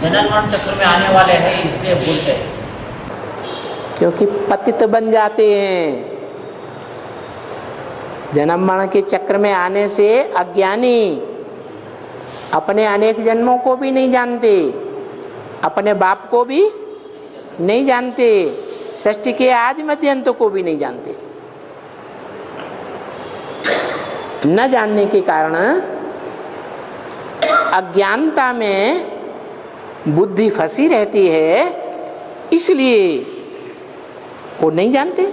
जनन मरण चक्र में आने वाले हैं इसलिए बोलते हैं। क्योंकि पतित बन जाते हैं। जन्म मरण के चक्र में आने से अज्ञानी अपने अनेक जन्मों को भी नहीं जानते, अपने बाप को भी नहीं जानते, सृष्टि के आदि मध्य अंत को भी नहीं जानते। न जानने के कारण अज्ञानता में बुद्धि फंसी रहती है, इसलिए वो नहीं जानते,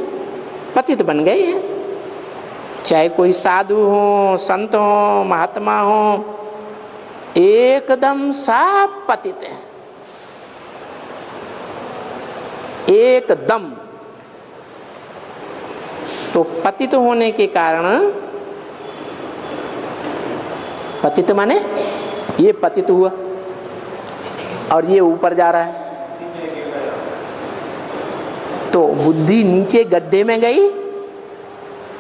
पतित बन गए हैं। चाहे कोई साधु हो, संत हो, महात्मा हो, एकदम सब पतित है, एकदम। तो पतित होने के कारण, पतित माने ये पतित हुआ और ये ऊपर जा रहा है, तो बुद्धि नीचे गड्ढे में गई,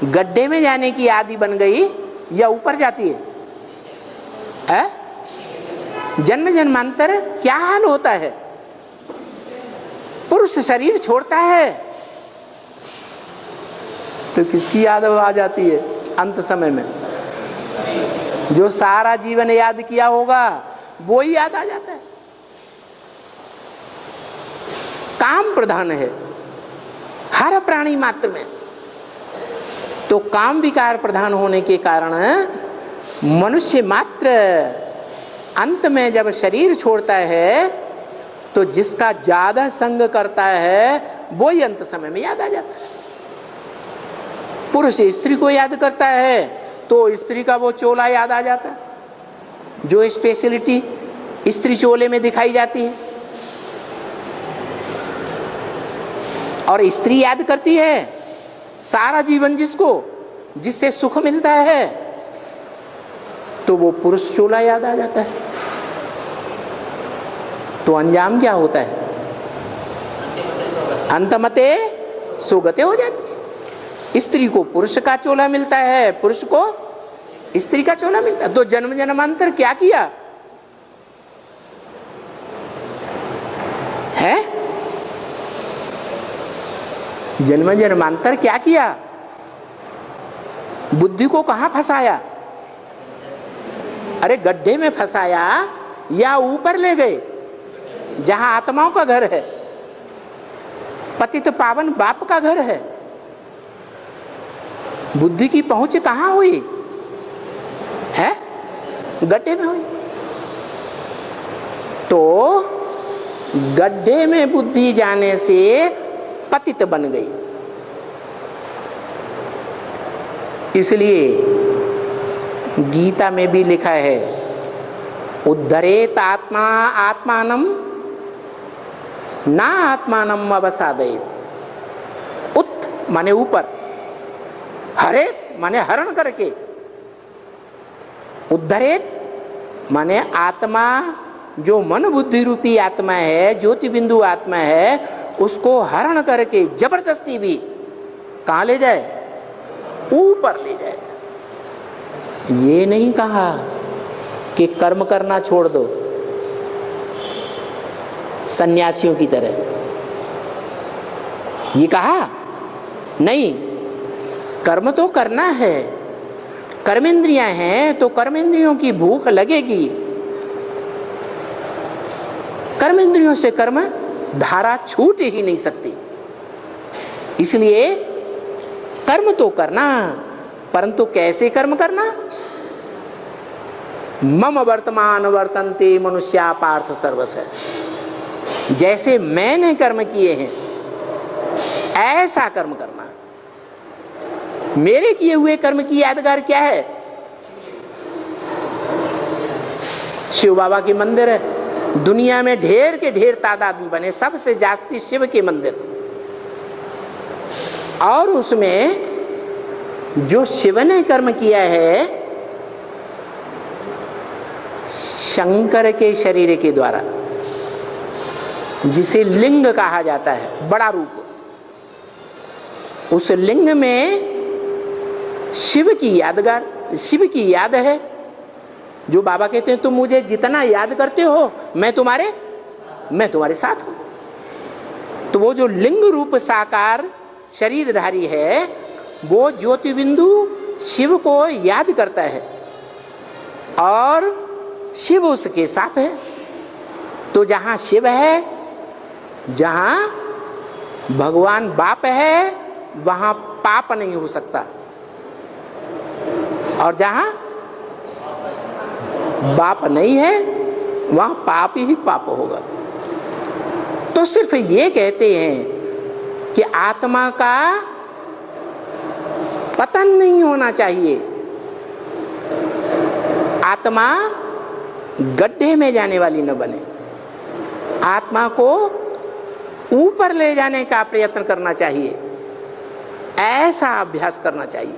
गड्ढे में जाने की आदि बन गई या ऊपर जाती है? जन्म जन्मांतर क्या हाल होता है? पुरुष शरीर छोड़ता है तो किसकी याद आ जाती है अंत समय में? जो सारा जीवन याद किया होगा वो ही याद आ जाता है। काम प्रधान है हर प्राणी मात्र में, तो काम विकार प्रधान होने के कारण मनुष्य मात्र अंत में जब शरीर छोड़ता है तो जिसका ज्यादा संग करता है वो ही अंत समय में याद आ जाता है। पुरुष स्त्री को याद करता है तो स्त्री का वो चोला याद आ जाता है, जो स्पेशलिटी स्त्री चोले में दिखाई जाती है। और स्त्री याद करती है सारा जीवन जिसको, जिससे सुख मिलता है, तो वो पुरुष चोला याद आ जाता है। तो अंजाम क्या होता है? अंतमते सुगते हो जाती है। स्त्री को पुरुष का चोला मिलता है, पुरुष को स्त्री का चोला मिलता है। तो जन्म जन्मांतर क्या किया है? जन्म जन्मांतर क्या किया? बुद्धि को कहां फंसाया? अरे गड्ढे में फंसाया या ऊपर ले गए जहां आत्माओं का घर है, पतित पावन बाप का घर है। बुद्धि की पहुंच कहां हुई है? गड्ढे में हुई। तो गड्ढे में बुद्धि जाने से पतित बन गई। इसलिए गीता में भी लिखा है, उद्धरेत आत्मा आत्मानम ना आत्मानम अवसादयेत। उत माने ऊपर, हरे माने हरण करके, उद्धरेत माने आत्मा जो मन बुद्धि रूपी आत्मा है, ज्योति बिंदु आत्मा है, उसको हरण करके जबरदस्ती भी कहां ले जाए? ऊपर ले जाए। ये नहीं कहा कि कर्म करना छोड़ दो सन्यासियों की तरह, ये कहा नहीं, कर्म तो करना है। कर्मेंद्रियां हैं तो कर्मेंद्रियों की भूख लगेगी। कर्मेंद्रियों से कर्म धारा छूट ही नहीं सकती। इसलिए कर्म तो करना, परंतु कैसे कर्म करना? मम वर्तमान वर्तन्ते मनुष्या पार्थ सर्वस्य। जैसे मैंने कर्म किए हैं ऐसा कर्म करना। मेरे किए हुए कर्म की यादगार क्या है? शिव बाबा के मंदिर है, दुनिया में ढेर के ढेर तादाद में बने, सबसे जास्ती शिव के मंदिर, और उसमें जो शिव ने कर्म किया है शंकर के शरीर के द्वारा, जिसे लिंग कहा जाता है, बड़ा रूप, उस लिंग में शिव की यादगार, शिव की याद है। जो बाबा कहते हैं तुम मुझे जितना याद करते हो मैं तुम्हारे मैं तुम्हारे साथ हूं। तो वो जो लिंग रूप साकार शरीरधारी है वो ज्योति बिंदु शिव को याद करता है और शिव उसके साथ है। तो जहां शिव है, जहां भगवान बाप है, वहां पाप नहीं हो सकता, और जहां बाप नहीं है वहां पाप ही पाप होगा। तो सिर्फ ये कहते हैं कि आत्मा का पतन नहीं होना चाहिए, आत्मा गड्ढे में जाने वाली न बने, आत्मा को ऊपर ले जाने का प्रयत्न करना चाहिए, ऐसा अभ्यास करना चाहिए।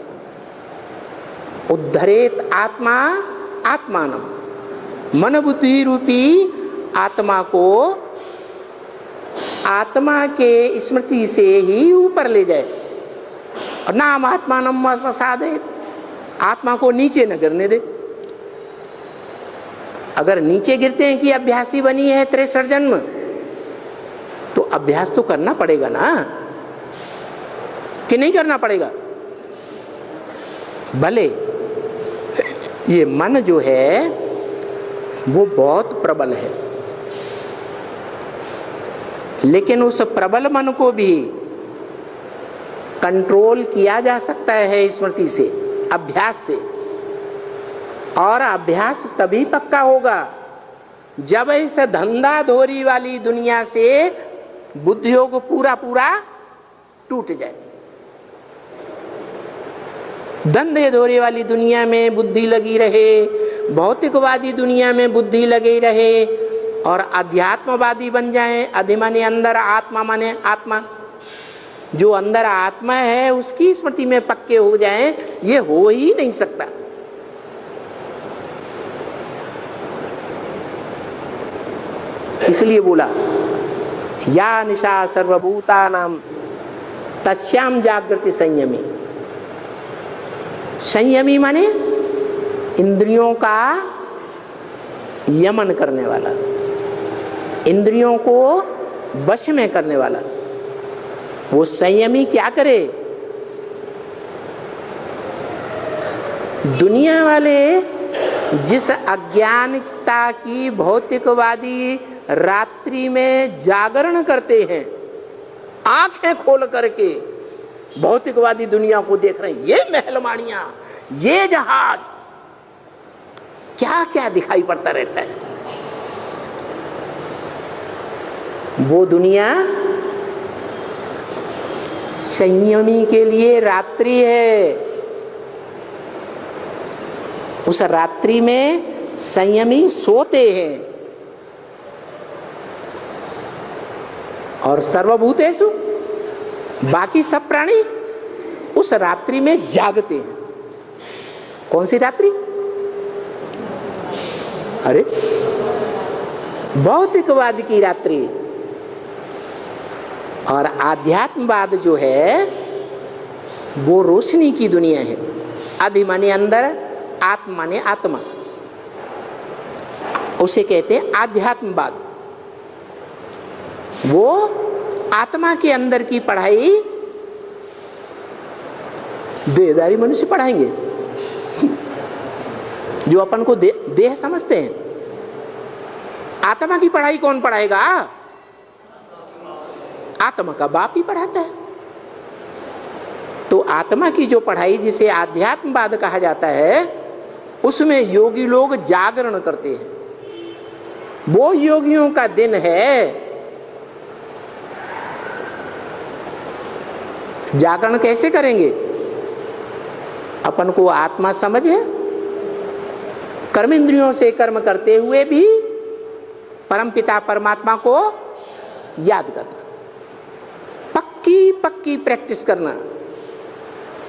उद्धरेत आत्मा आत्मानम, मन बुद्धि रूपी आत्मा को आत्मा के स्मृति से ही ऊपर ले जाए, और नाम आत्मानम साधे, आत्मा को नीचे न गिरने दे। अगर नीचे गिरते हैं कि अभ्यासी बनी है 63 जन्म, तो अभ्यास तो करना पड़ेगा ना, कि नहीं करना पड़ेगा? भले ये मन जो है वो बहुत प्रबल है, लेकिन उस प्रबल मन को भी कंट्रोल किया जा सकता है स्मृति से, अभ्यास से। और अभ्यास तभी पक्का होगा जब इस धंधाधोरी वाली दुनिया से बुद्धियोग पूरा पूरा टूट जाए। धंधेधोरी वाली दुनिया में बुद्धि लगी रहे, भौतिकवादी दुनिया में बुद्धि लगी रहे, और अध्यात्मवादी बन जाए। अधि माने अंदर, आत्मा माने आत्मा, जो अंदर आत्मा है उसकी स्मृति में पक्के हो जाएं, ये हो ही नहीं सकता। इसलिए बोला या निशा सर्वभूतानां तस्याम जागृति संयमी। संयमी माने इंद्रियों का यमन करने वाला, इंद्रियों को वश में करने वाला। वो संयमी क्या करे? दुनिया वाले जिस अज्ञानता की भौतिकवादी रात्रि में जागरण करते हैं, आंखें खोल करके भौतिकवादी दुनिया को देख रहे हैं, ये महलमाड़ियां, ये जहाज, क्या क्या दिखाई पड़ता रहता है। वो दुनिया संयमी के लिए रात्रि है। उस रात्रि में संयमी सोते हैं, और सर्वभूतेषु बाकी सब प्राणी उस रात्रि में जागते हैं। कौन सी रात्रि? अरे भौतिकवाद की रात्रि। और आध्यात्मवाद जो है वो रोशनी की दुनिया है। अधि माने अंदर, आत्मा माने आत्मा, उसे कहते हैं आध्यात्मवाद। वो आत्मा के अंदर की पढ़ाई देहधारी मनुष्य पढ़ाएंगे, जो अपन को देह समझते हैं। आत्मा की पढ़ाई कौन पढ़ाएगा? आत्मा का बाप ही पढ़ाता है। तो आत्मा की जो पढ़ाई, जिसे आध्यात्मवाद कहा जाता है, उसमें योगी लोग जागरण करते हैं। वो योगियों का दिन है। जागरण कैसे करेंगे? अपन को आत्मा समझ है, कर्म इंद्रियों से कर्म करते हुए भी परमपिता परमात्मा को याद करना, पक्की पक्की प्रैक्टिस करना।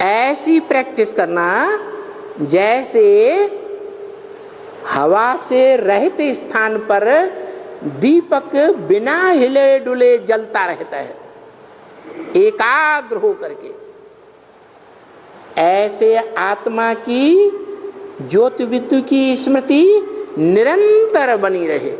ऐसी प्रैक्टिस करना जैसे हवा से रहित स्थान पर दीपक बिना हिले डुले जलता रहता है, एकाग्र हो करके। ऐसे आत्मा की ज्योति विद्युत की स्मृति निरंतर बनी रहे।